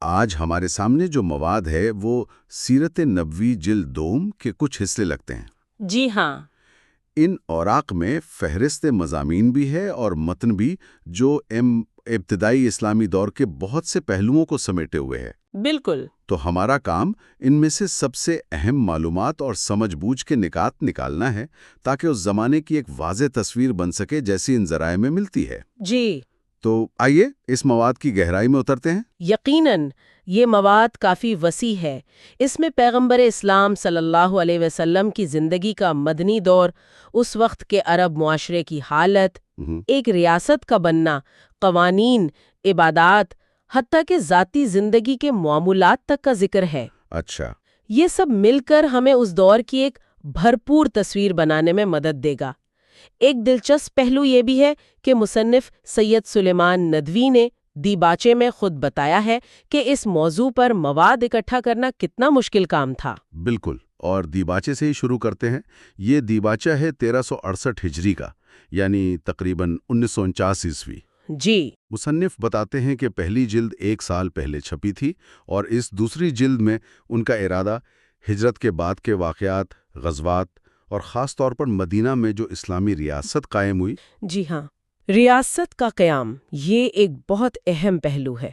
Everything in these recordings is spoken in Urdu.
آج ہمارے سامنے جو مواد ہے وہ سیرت نبوی جلد دوم کے کچھ حصے لگتے ہیں۔ جی ہاں۔ ان اوراق میں فہرست مضامین بھی ہے اور متن بھی، جو ابتدائی اسلامی دور کے بہت سے پہلوؤں کو سمیٹے ہوئے ہے۔ بالکل۔ تو ہمارا کام ان میں سے سب سے اہم معلومات اور سمجھ بوجھ کے نکات نکالنا ہے، تاکہ اس زمانے کی ایک واضح تصویر بن سکے جیسی ان ذرائع میں ملتی ہے۔ جی۔ تو آئیے اس مواد کی گہرائی میں اترتے ہیں۔ یقیناً یہ مواد کافی وسیع ہے۔ اس میں پیغمبر اسلام صلی اللہ علیہ وسلم کی زندگی کا مدنی دور، اس وقت کے عرب معاشرے کی حالت، ایک ریاست کا بننا، قوانین، عبادات، حتیٰ کہ ذاتی زندگی کے معاملات تک کا ذکر ہے۔ اچھا۔ یہ سب مل کر ہمیں اس دور کی ایک بھرپور تصویر بنانے میں مدد دے گا۔ ایک دلچسپ پہلو یہ بھی ہے کہ مصنف سید سلیمان ندوی نے دیباچے میں خود بتایا ہے کہ اس موضوع پر مواد اکٹھا کرنا کتنا مشکل کام تھا۔ بالکل، اور دیباچے سے ہی شروع کرتے ہیں۔ یہ دیباچہ ہے 1368 ہجری کا، یعنی تقریباً 1949 عیسوی۔ جی۔ مصنف بتاتے ہیں کہ پہلی جلد 1 سال پہلے چھپی تھی، اور اس دوسری جلد میں ان کا ارادہ ہجرت کے بعد کے واقعات، غزوات اور خاص طور پر مدینہ میں جو اسلامی ریاست قائم ہوئی۔ جی ہاں، ریاست کا قیام یہ ایک بہت اہم پہلو ہے۔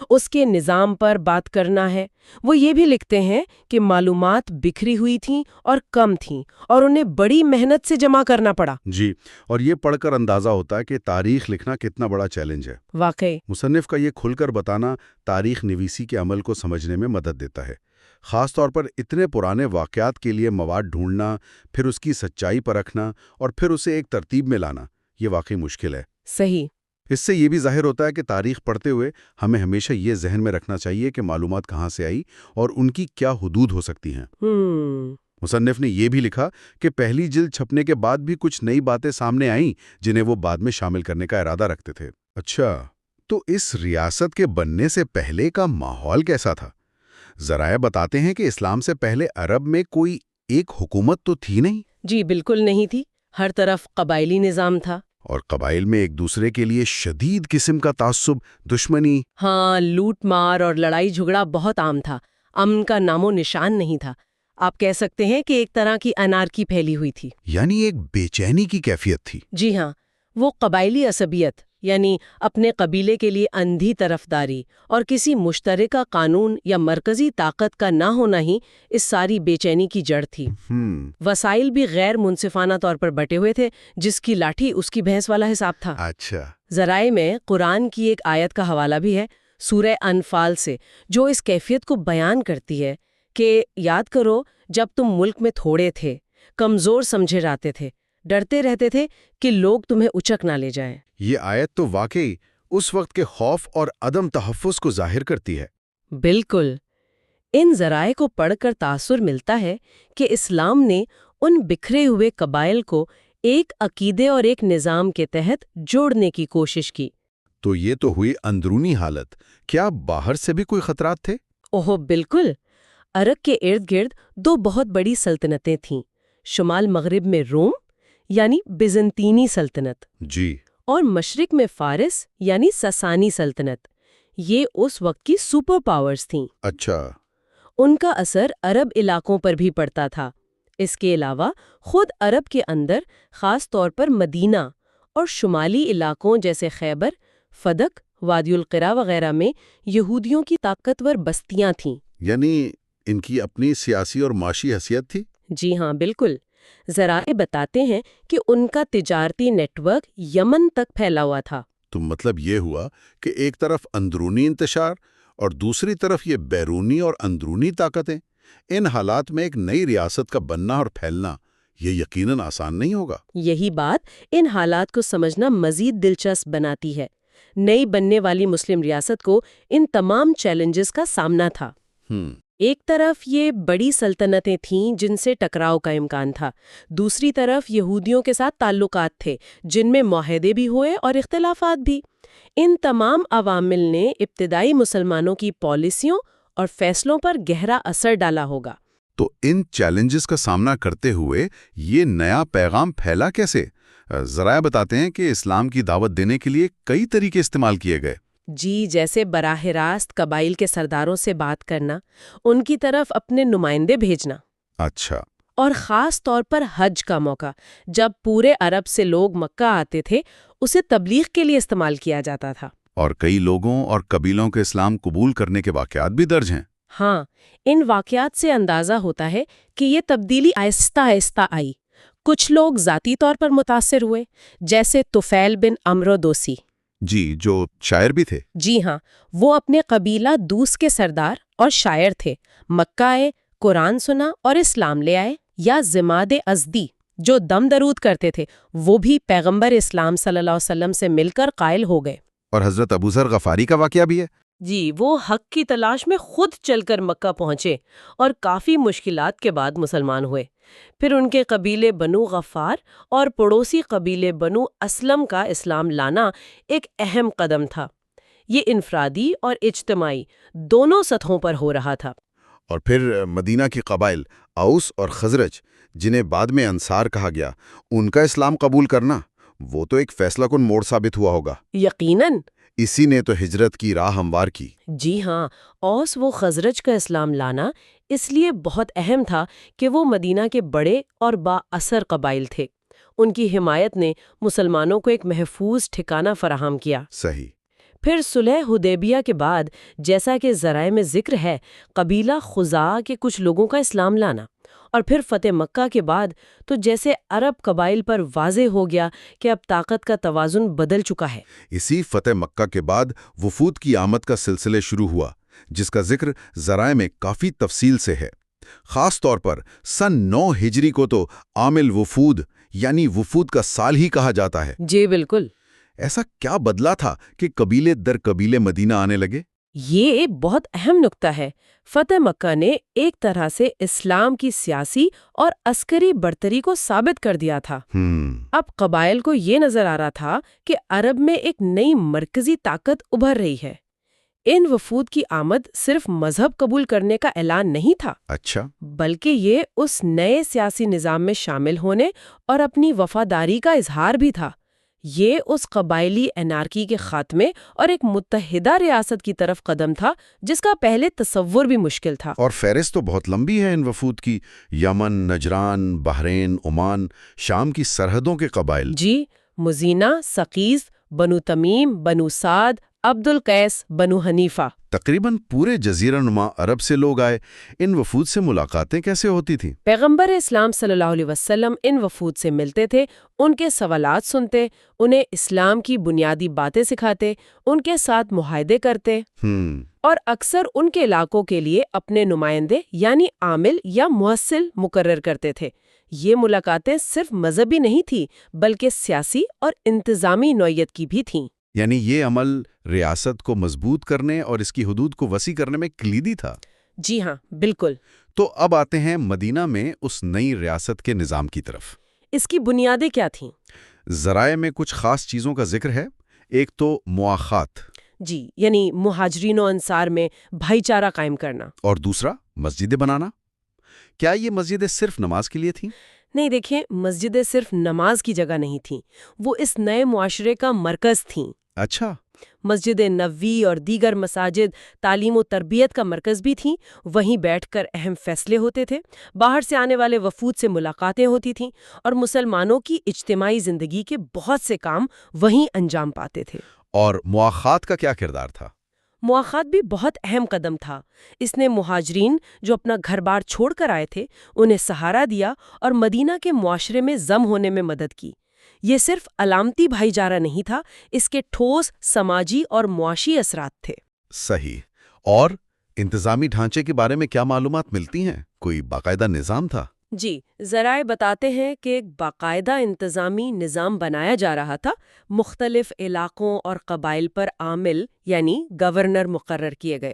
اس کے نظام پر بات کرنا ہے۔ وہ یہ بھی لکھتے ہیں کہ معلومات بکھری ہوئی تھیں اور کم تھیں، اور انہیں بڑی محنت سے جمع کرنا پڑا۔ جی، اور یہ پڑھ کر اندازہ ہوتا ہے کہ تاریخ لکھنا کتنا بڑا چیلنج ہے۔ واقعی۔ مصنف کا یہ کھل کر بتانا تاریخ نویسی کے عمل کو سمجھنے میں مدد دیتا ہے۔ خاص طور پر اتنے پرانے واقعات کے لیے مواد ڈھونڈنا، پھر اس کی سچائی پرکھنا اور پھر اسے ایک ترتیب میں لانا، یہ واقعی مشکل ہے۔ صحیح۔ اس سے یہ بھی ظاہر ہوتا ہے کہ تاریخ پڑھتے ہوئے ہمیں ہمیشہ یہ ذہن میں رکھنا چاہیے کہ معلومات کہاں سے آئی اور ان کی کیا حدود ہو سکتی ہیں۔ مصنف نے یہ بھی لکھا کہ پہلی جلد چھپنے کے بعد بھی کچھ نئی باتیں سامنے آئیں جنہیں وہ بعد میں شامل کرنے کا ارادہ رکھتے تھے۔ اچھا، تو اس ریاست کے بننے سے پہلے کا ماحول کیسا تھا؟ ذرائع بتاتے ہیں کہ اسلام سے پہلے عرب میں کوئی ایک حکومت تو تھی نہیں۔ جی بالکل نہیں تھی۔ ہر طرف قبائلی نظام تھا، اور قبائل میں ایک دوسرے کے لیے شدید قسم کا تعصب، دشمنی۔ ہاں، لوٹ مار اور لڑائی جھگڑا بہت عام تھا۔ امن کا نام و نشان نہیں تھا۔ آپ کہہ سکتے ہیں کہ ایک طرح کی انارکی پھیلی ہوئی تھی، یعنی ایک بے چینی کی کیفیت تھی۔ جی ہاں، وہ قبائلی عصبیت، یعنی اپنے قبیلے کے لیے اندھی طرفداری اور کسی مشترکہ قانون یا مرکزی طاقت کا نہ ہونا ہی اس ساری بے چینی کی جڑ تھی۔ وسائل بھی غیر منصفانہ طور پر بٹے ہوئے تھے، جس کی لاٹھی اس کی بھینس والا حساب تھا۔ اچھا۔ ذرائع میں قرآن کی ایک آیت کا حوالہ بھی ہے، سورہ انفال سے، جو اس کیفیت کو بیان کرتی ہے کہ یاد کرو جب تم ملک میں تھوڑے تھے، کمزور سمجھے جاتے تھے، ڈرتے رہتے تھے کہ لوگ تمہیں اچک نہ لے جائیں۔ یہ آیت تو واقعی اس وقت کے خوف اور عدم تحفظ کو ظاہر کرتی ہے۔ بالکل۔ ان ذرائع کو پڑھ کر تاثر ملتا ہے کہ اسلام نے ان بکھرے ہوئے قبائل کو ایک عقیدے اور ایک نظام کے تحت جوڑنے کی کوشش کی۔ تو یہ تو ہوئی اندرونی حالت، کیا باہر سے بھی کوئی خطرات تھے؟ اوہ بالکل۔ عرب کے ارد گرد 2 بہت بڑی سلطنتیں تھیں، شمال مغرب میں روم یعنی بیزنطینی سلطنت، جی، اور مشرق میں فارس یعنی ساسانی سلطنت۔ یہ اس وقت کی سپر پاورز تھیں۔ اچھا۔ ان کا اثر عرب علاقوں پر بھی پڑتا تھا۔ اس کے علاوہ خود عرب کے اندر خاص طور پر مدینہ اور شمالی علاقوں جیسے خیبر، فدق، وادی القرا وغیرہ میں یہودیوں کی طاقتور بستیاں تھیں۔ یعنی ان کی اپنی سیاسی اور معاشی حیثیت تھی؟ جی ہاں بالکل۔ ذرائع بتاتے ہیں کہ ان کا تجارتی نیٹ ورک یمن تک پھیلا ہوا تھا۔ تو مطلب یہ ہوا کہ ایک طرف اندرونی انتشار اور دوسری طرف یہ بیرونی اور اندرونی طاقتیں۔ ان حالات میں ایک نئی ریاست کا بننا اور پھیلنا یہ یقیناً آسان نہیں ہوگا۔ یہی بات ان حالات کو سمجھنا مزید دلچسپ بناتی ہے۔ نئی بننے والی مسلم ریاست کو ان تمام چیلنجز کا سامنا تھا۔ ایک طرف یہ بڑی سلطنتیں تھیں جن سے ٹکراؤ کا امکان تھا، دوسری طرف یہودیوں کے ساتھ تعلقات تھے جن میں معاہدے بھی ہوئے اور اختلافات بھی۔ ان تمام عوامل نے ابتدائی مسلمانوں کی پالیسیوں اور فیصلوں پر گہرا اثر ڈالا ہوگا۔ تو ان چیلنجز کا سامنا کرتے ہوئے یہ نیا پیغام پھیلا کیسے؟ ذرائع بتاتے ہیں کہ اسلام کی دعوت دینے کے لیے کئی طریقے استعمال کیے گئے۔ جی، جیسے براہ راست قبائل کے سرداروں سے بات کرنا، ان کی طرف اپنے نمائندے بھیجنا۔ اچھا۔ اور خاص طور پر حج کا موقع، جب پورے عرب سے لوگ مکہ آتے تھے، اسے تبلیغ کے لیے استعمال کیا جاتا تھا۔ اور کئی لوگوں اور قبیلوں کے اسلام قبول کرنے کے واقعات بھی درج ہیں۔ ہاں، ان واقعات سے اندازہ ہوتا ہے کہ یہ تبدیلی آہستہ آہستہ آئی۔ کچھ لوگ ذاتی طور پر متاثر ہوئے، جیسے طفیل بن عمرو دوسی۔ جی، جو شاعر بھی تھے۔ جی ہاں، وہ اپنے قبیلہ دوس کے سردار اور شاعر تھے۔ مکہ آئے، قرآن سنا اور اسلام لے آئے۔ یا زماد ازدی، جو دم درود کرتے تھے، وہ بھی پیغمبر اسلام صلی اللہ علیہ وسلم سے مل کر قائل ہو گئے۔ اور حضرت ابو ذر غفاری کا واقعہ بھی ہے۔ جی، وہ حق کی تلاش میں خود چل کر مکہ پہنچے اور کافی مشکلات کے بعد مسلمان ہوئے۔ پھر ان کے قبیلے بنو غفار اور پڑوسی قبیلے بنو اسلم کا اسلام لانا ایک اہم قدم تھا۔ یہ انفرادی اور اجتماعی دونوں سطحوں پر ہو رہا تھا۔ اور پھر مدینہ کی قبائل اوس اور خزرج، جنہیں بعد میں انصار کہا گیا، ان کا اسلام قبول کرنا، وہ تو ایک فیصلہ کن موڑ ثابت ہوا ہوگا۔ یقیناً۔ اسی نے تو ہجرت کی راہ ہموار کی۔ جی ہاں، اوس و خزرج کا اسلام لانا اس لیے بہت اہم تھا کہ وہ مدینہ کے بڑے اور با اثر قبائل تھے۔ ان کی حمایت نے مسلمانوں کو ایک محفوظ ٹھکانہ فراہم کیا۔ صحیح۔ پھر صلح حدیبیہ کے بعد، جیسا کہ ذرائع میں ذکر ہے، قبیلہ خزاع کے کچھ لوگوں کا اسلام لانا، اور پھر فتح مکہ کے بعد تو جیسے عرب قبائل پر واضح ہو گیا کہ اب طاقت کا توازن بدل چکا ہے۔ اسی فتح مکہ کے بعد وفود کی آمد کا سلسلے شروع ہوا، جس کا ذکر ذرائع میں کافی تفصیل سے ہے۔ خاص طور پر سن 9 ہجری کو تو عام الوفود، یعنی وفود کا سال ہی کہا جاتا ہے۔ جی بالکل۔ ایسا کیا بدلا تھا کہ قبیلے در قبیلے مدینہ آنے لگے؟ یہ ایک بہت اہم نکتہ ہے۔ فتح مکہ نے ایک طرح سے اسلام کی سیاسی اور عسکری برتری کو ثابت کر دیا تھا۔ اب قبائل کو یہ نظر آ رہا تھا کہ عرب میں ایک نئی مرکزی طاقت ابھر رہی ہے۔ ان وفود کی آمد صرف مذہب قبول کرنے کا اعلان نہیں تھا، اچھا، بلکہ یہ اس نئے سیاسی نظام میں شامل ہونے اور اپنی وفاداری کا اظہار بھی تھا۔ یہ اس قبائلی انارکی کے خاتمے اور ایک متحدہ ریاست کی طرف قدم تھا جس کا پہلے تصور بھی مشکل تھا۔ اور فہرست تو بہت لمبی ہے ان وفود کی۔ یمن، نجران، بحرین، عمان، شام کی سرحدوں کے قبائل۔ جی، مزینہ، سقیز، بنو تمیم، بنو سعد، عبد القیس، بنو حنیفہ، تقریباً پورے جزیرہ نما عرب سے لوگ آئے۔ ان وفود سے ملاقاتیں کیسے ہوتی تھیں؟ پیغمبر اسلام صلی اللہ علیہ وسلم ان وفود سے ملتے تھے، ان کے سوالات سنتے، انہیں اسلام کی بنیادی باتیں سکھاتے، ان کے ساتھ معاہدے کرتے، اور اکثر ان کے علاقوں کے لیے اپنے نمائندے یعنی عامل یا موصل مقرر کرتے تھے۔ یہ ملاقاتیں صرف مذہبی نہیں تھیں بلکہ سیاسی اور انتظامی نوعیت کی بھی تھیں۔ یعنی یہ عمل ریاست کو مضبوط کرنے اور اس کی حدود کو وسیع کرنے میں کلیدی تھا۔ جی ہاں، بالکل۔ تو اب آتے ہیں مدینہ میں اس نئی ریاست کے نظام کی طرف۔ اس کی بنیادیں کیا تھیں؟ ذرائع میں کچھ خاص چیزوں کا ذکر ہے۔ ایک تو مواخات، جی، یعنی مہاجرین و انصار میں بھائی چارہ قائم کرنا۔ اور دوسرا مسجدیں بنانا۔ کیا یہ مسجدیں صرف نماز کے لیے تھیں؟ نہیں، دیکھیں، مسجدیں صرف نماز کی جگہ نہیں تھیں، وہ اس نئے معاشرے کا مرکز تھیں۔ اچھا۔ مسجد نبوی اور دیگر مساجد تعلیم و تربیت کا مرکز بھی تھیں، وہیں بیٹھ کر اہم فیصلے ہوتے تھے، باہر سے آنے والے وفود سے ملاقاتیں ہوتی تھیں، اور مسلمانوں کی اجتماعی زندگی کے بہت سے کام وہیں انجام پاتے تھے۔ اور مواخات کا کیا کردار تھا؟ مواخات بھی بہت اہم قدم تھا۔ اس نے مہاجرین جو اپنا گھر بار چھوڑ کر آئے تھے انہیں سہارا دیا اور مدینہ کے معاشرے میں ضم ہونے میں مدد کی۔ یہ صرف علامتی بھائی چارہ نہیں تھا، اس کے ٹھوس سماجی اور معاشی اثرات تھے۔ صحیح۔ اور انتظامی ڈھانچے کے بارے میں کیا معلومات ملتی ہیں؟ کوئی باقاعدہ نظام تھا؟ جی، ذرائع بتاتے ہیں کہ ایک باقاعدہ انتظامی نظام بنایا جا رہا تھا۔ مختلف علاقوں اور قبائل پر عامل یعنی گورنر مقرر کیے گئے۔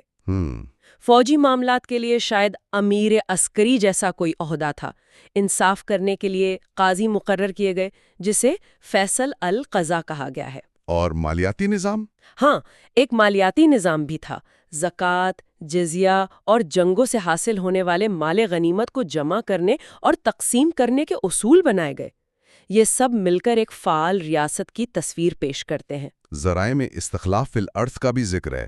فوجی معاملات کے لیے شاید امیر عسکری جیسا کوئی عہدہ تھا۔ انصاف کرنے کے لیے قاضی مقرر کیے گئے جسے فیصل القضا کہا گیا ہے۔ اور مالیاتی نظام؟ ہاں، ایک مالیاتی نظام بھی تھا۔ زکوٰۃ، جزیہ اور جنگوں سے حاصل ہونے والے مال غنیمت کو جمع کرنے اور تقسیم کرنے کے اصول بنائے گئے۔ یہ سب مل کر ایک فعال ریاست کی تصویر پیش کرتے ہیں۔ ذرائع میں استخلاف فی الارض کا بھی ذکر ہے،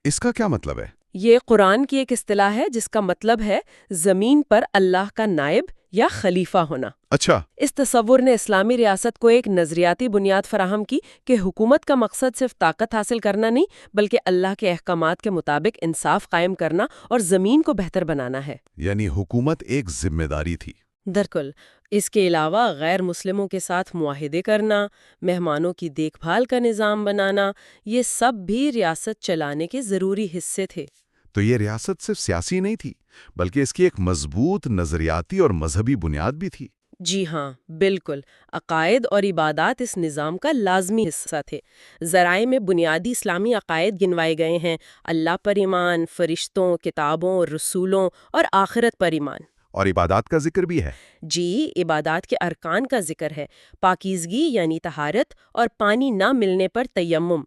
اس کا کیا مطلب ہے؟ یہ قرآن کی ایک اصطلاح ہے جس کا مطلب ہے زمین پر اللہ کا نائب یا خلیفہ ہونا۔ اچھا، اس تصور نے اسلامی ریاست کو ایک نظریاتی بنیاد فراہم کی کہ حکومت کا مقصد صرف طاقت حاصل کرنا نہیں بلکہ اللہ کے احکامات کے مطابق انصاف قائم کرنا اور زمین کو بہتر بنانا ہے۔ یعنی حکومت ایک ذمہ داری تھی۔ درکل اس کے علاوہ غیر مسلموں کے ساتھ معاہدے کرنا، مہمانوں کی دیکھ بھال کا نظام بنانا، یہ سب بھی ریاست چلانے کے ضروری حصے تھے۔ تو یہ ریاست صرف سیاسی نہیں تھی بلکہ اس کی ایک مضبوط نظریاتی اور مذہبی بنیاد بھی تھی۔ جی ہاں، بالکل۔ عقائد اور عبادات اس نظام کا لازمی حصہ تھے۔ ذرائع میں بنیادی اسلامی عقائد گنوائے گئے ہیں: اللہ پر ایمان، فرشتوں، کتابوں، رسولوں اور آخرت پر ایمان۔ اور عبادات کا ذکر بھی ہے۔ جی، عبادات کے ارکان کا ذکر ہے: پاکیزگی یعنی طہارت اور پانی نہ ملنے پر تیمم،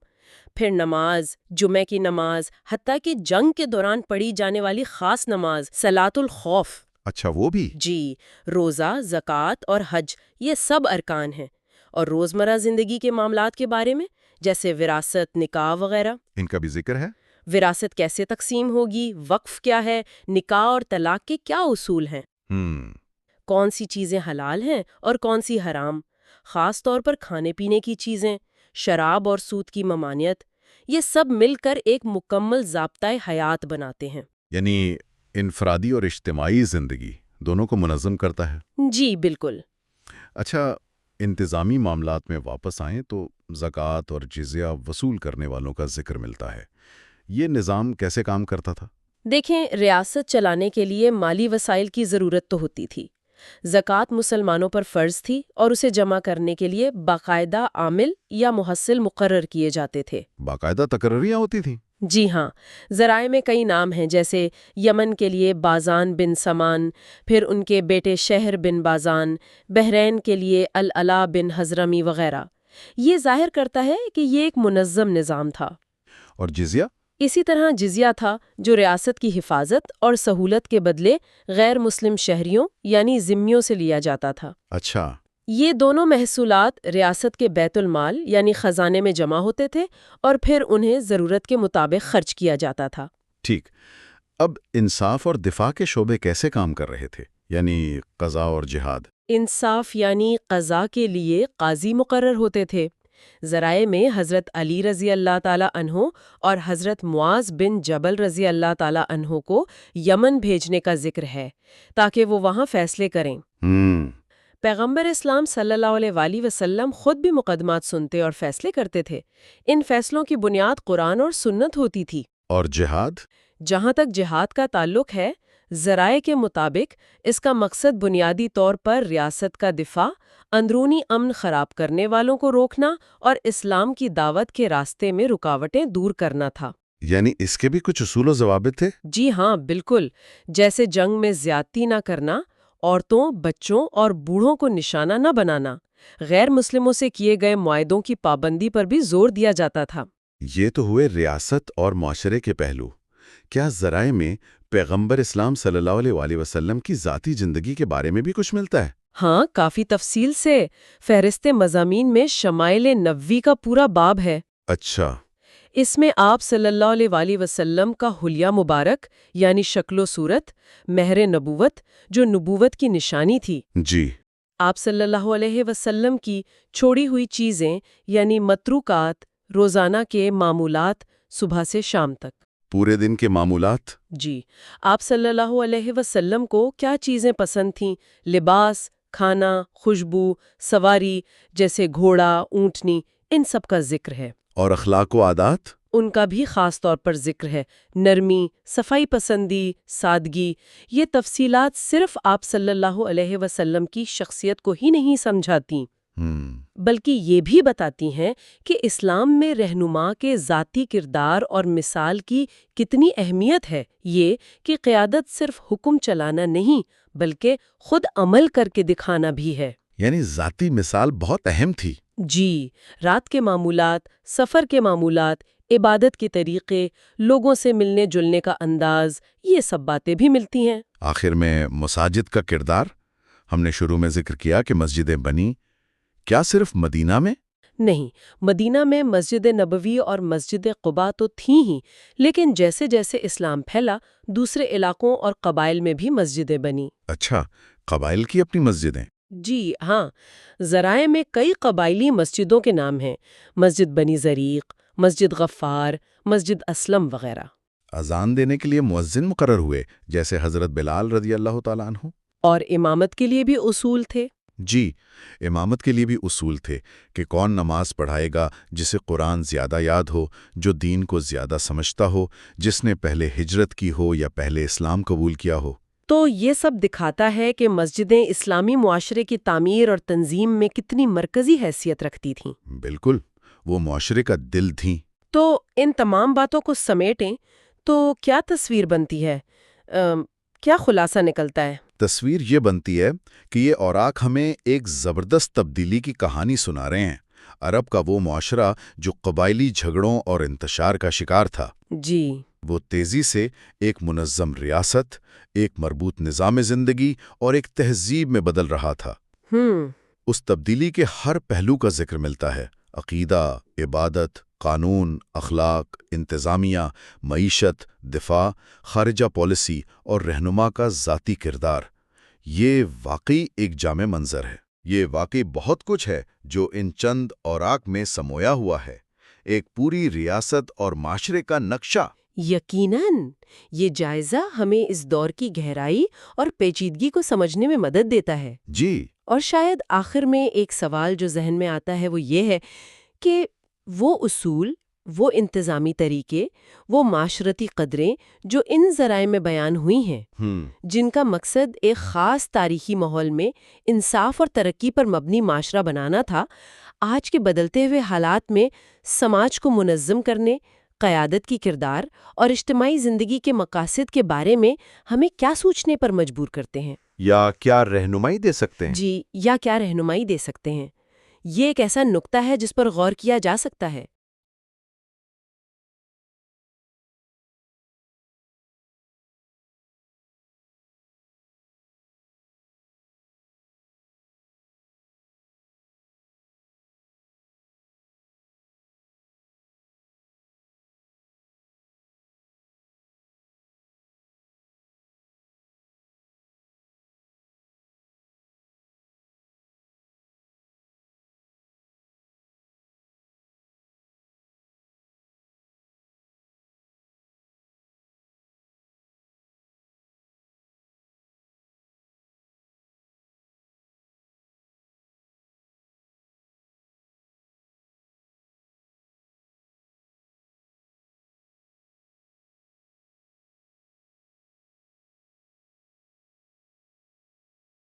پھر نماز، جمعہ کی نماز، حتیٰ کہ جنگ کے دوران پڑھی جانے والی خاص نماز صلاۃ الخوف۔ اچھا، وہ بھی؟ جی، روزہ، زکوٰۃ اور حج، یہ سب ارکان ہیں۔ اور روزمرہ زندگی کے معاملات کے بارے میں جیسے وراثت، نکاح وغیرہ، ان کا بھی ذکر ہے۔ وراثت کیسے تقسیم ہوگی، وقف کیا ہے، نکاح اور طلاق کے کیا اصول ہیں، کون سی چیزیں حلال ہیں اور کون سی حرام، خاص طور پر کھانے پینے کی چیزیں، شراب اور سود کی ممانعت، یہ سب مل کر ایک مکمل ضابطۂ حیات بناتے ہیں۔ یعنی انفرادی اور اجتماعی زندگی دونوں کو منظم کرتا ہے۔ جی بالکل۔ اچھا، انتظامی معاملات میں واپس آئیں تو زکوٰۃ اور جزیہ وصول کرنے والوں کا ذکر ملتا ہے۔ یہ نظام کیسے کام کرتا تھا؟ دیکھیں، ریاست چلانے کے لیے مالی وسائل کی ضرورت تو ہوتی تھی۔ زکوٰۃ مسلمانوں پر فرض تھی اور اسے جمع کرنے کے لیے باقاعدہ عامل یا محصل مقرر کیے جاتے تھے۔ باقاعدہ تقرریاں ہوتی تھیں؟ جی ہاں، ذرائع میں کئی نام ہیں، جیسے یمن کے لیے بازان بن سمان، پھر ان کے بیٹے شہر بن بازان، بحرین کے لیے العلا بن حضرمی وغیرہ۔ یہ ظاہر کرتا ہے کہ یہ ایک منظم نظام تھا۔ اور جزیہ؟ اسی طرح جزیہ تھا، جو ریاست کی حفاظت اور سہولت کے بدلے غیر مسلم شہریوں یعنی ذمیوں سے لیا جاتا تھا۔ اچھا۔ یہ دونوں محصولات ریاست کے بیت المال یعنی خزانے میں جمع ہوتے تھے اور پھر انہیں ضرورت کے مطابق خرچ کیا جاتا تھا۔ ٹھیک۔ اب انصاف اور دفاع کے شعبے کیسے کام کر رہے تھے، یعنی قضاء اور جہاد؟ انصاف یعنی قضاء کے لیے قاضی مقرر ہوتے تھے۔ ذرائع میں حضرت علی رضی اللہ تعالی عنہ اور حضرت معاذ بن جبل رضی اللہ تعالی عنہ کو یمن بھیجنے کا ذکر ہے تاکہ وہ وہاں فیصلے کریں۔ پیغمبر اسلام صلی اللہ علیہ وآلہ وسلم خود بھی مقدمات سنتے اور فیصلے کرتے تھے۔ ان فیصلوں کی بنیاد قرآن اور سنت ہوتی تھی۔ اور جہاد؟ جہاں تک جہاد کا تعلق ہے، ذرائع کے مطابق اس کا مقصد بنیادی طور پر ریاست کا دفاع، اندرونی امن خراب کرنے والوں کو روکنا اور اسلام کی دعوت کے راستے میں رکاوٹیں دور کرنا تھا۔ یعنی اس کے بھی کچھ اصول و ضوابط تھے؟ جی ہاں، بالکل۔ جیسے جنگ میں زیادتی نہ کرنا، عورتوں، بچوں اور بوڑھوں کو نشانہ نہ بنانا، غیر مسلموں سے کیے گئے معاہدوں کی پابندی پر بھی زور دیا جاتا تھا۔ یہ تو ہوئے ریاست اور معاشرے کے پہلو۔ کیا ذرائع میں پیغمبر اسلام صلی اللہ علیہ وآلہ وسلم کی ذاتی زندگی کے بارے میں بھی کچھ ملتا ہے؟ ہاں، کافی تفصیل سے۔ فہرست مضامین میں شمائل نبوی کا پورا باب ہے۔ اچھا۔ اس میں آپ صلی اللہ علیہ وآلہ وسلم کا حلیہ مبارک یعنی شکل و صورت، مہر نبوت جو نبوت کی نشانی تھی، جی، آپ صلی اللہ علیہ وسلم کی چھوڑی ہوئی چیزیں یعنی متروکات، روزانہ کے معمولات صبح سے شام تک، پورے دن کے معمولات۔ جی، آپ صلی اللہ علیہ وسلم کو کیا چیزیں پسند تھیں، لباس، کھانا، خوشبو، سواری جیسے گھوڑا، اونٹنی، ان سب کا ذکر ہے۔ اور اخلاق و عادات؟ ان کا بھی خاص طور پر ذکر ہے، نرمی، صفائی پسندی، سادگی۔ یہ تفصیلات صرف آپ صلی اللہ علیہ وسلم کی شخصیت کو ہی نہیں سمجھاتی، بلکہ یہ بھی بتاتی ہیں کہ اسلام میں رہنما کے ذاتی کردار اور مثال کی کتنی اہمیت ہے۔ یہ کہ قیادت صرف حکم چلانا نہیں بلکہ خود عمل کر کے دکھانا بھی ہے۔ یعنی ذاتی مثال بہت اہم تھی۔ جی، رات کے معمولات، سفر کے معمولات، عبادت کے طریقے، لوگوں سے ملنے جلنے کا انداز، یہ سب باتیں بھی ملتی ہیں۔ آخر میں مساجد کا کردار، ہم نے شروع میں ذکر کیا کہ مسجدیں بنی، کیا صرف مدینہ میں؟ نہیں، مدینہ میں مسجد نبوی اور مسجد قباء تو تھیں ہی، لیکن جیسے جیسے اسلام پھیلا دوسرے علاقوں اور قبائل میں بھی مسجدیں بنی۔ اچھا، قبائل کی اپنی مسجدیں؟ جی ہاں، ذرائع میں کئی قبائلی مسجدوں کے نام ہیں، مسجد بنی زریق، مسجد غفار، مسجد اسلم وغیرہ۔ اذان دینے کے لیے مؤذن مقرر ہوئے، جیسے حضرت بلال رضی اللہ تعالیٰ عنہ؟ اور امامت کے لیے بھی اصول تھے۔ جی، امامت کے لیے بھی اصول تھے کہ کون نماز پڑھائے گا، جسے قرآن زیادہ یاد ہو، جو دین کو زیادہ سمجھتا ہو، جس نے پہلے ہجرت کی ہو یا پہلے اسلام قبول کیا ہو۔ تو یہ سب دکھاتا ہے کہ مسجدیں اسلامی معاشرے کی تعمیر اور تنظیم میں کتنی مرکزی حیثیت رکھتی تھیں۔ بالکل، وہ معاشرے کا دل تھیں۔ تو ان تمام باتوں کو سمیٹیں تو کیا تصویر بنتی ہے؟ کیا خلاصہ نکلتا ہے؟ تصویر یہ بنتی ہے کہ یہ اوراق ہمیں ایک زبردست تبدیلی کی کہانی سنا رہے ہیں۔ عرب کا وہ معاشرہ جو قبائلی جھگڑوں اور انتشار کا شکار تھا، جی، وہ تیزی سے ایک منظم ریاست، ایک مربوط نظام زندگی اور ایک تہذیب میں بدل رہا تھا۔ اس تبدیلی کے ہر پہلو کا ذکر ملتا ہے: عقیدہ، عبادت، قانون، اخلاق، انتظامیہ، معیشت، دفاع، خارجہ پالیسی اور رہنما کا ذاتی کردار۔ یہ واقعی ایک جامع منظر ہے۔ یہ واقعی بہت کچھ ہے جو ان چند اوراق میں سمویا ہوا ہے، ایک پوری ریاست اور معاشرے کا نقشہ۔ یقیناً یہ جائزہ ہمیں اس دور کی گہرائی اور پیچیدگی کو سمجھنے میں مدد دیتا ہے۔ جی، اور شاید آخر میں ایک سوال جو ذہن میں آتا ہے وہ یہ ہے کہ وہ اصول، وہ انتظامی طریقے، وہ معاشرتی قدریں جو ان ذرائع میں بیان ہوئی ہیں، جن کا مقصد ایک خاص تاریخی ماحول میں انصاف اور ترقی پر مبنی معاشرہ بنانا تھا، آج کے بدلتے ہوئے حالات میں سماج کو منظم کرنے، قیادت کی کردار اور اجتماعی زندگی کے مقاصد کے بارے میں ہمیں کیا سوچنے پر مجبور کرتے ہیں؟ یا کیا رہنمائی دے سکتے ہیں؟ جی، یا کیا رہنمائی دے سکتے ہیں؟ یہ ایک ایسا نقطہ ہے جس پر غور کیا جا سکتا ہے۔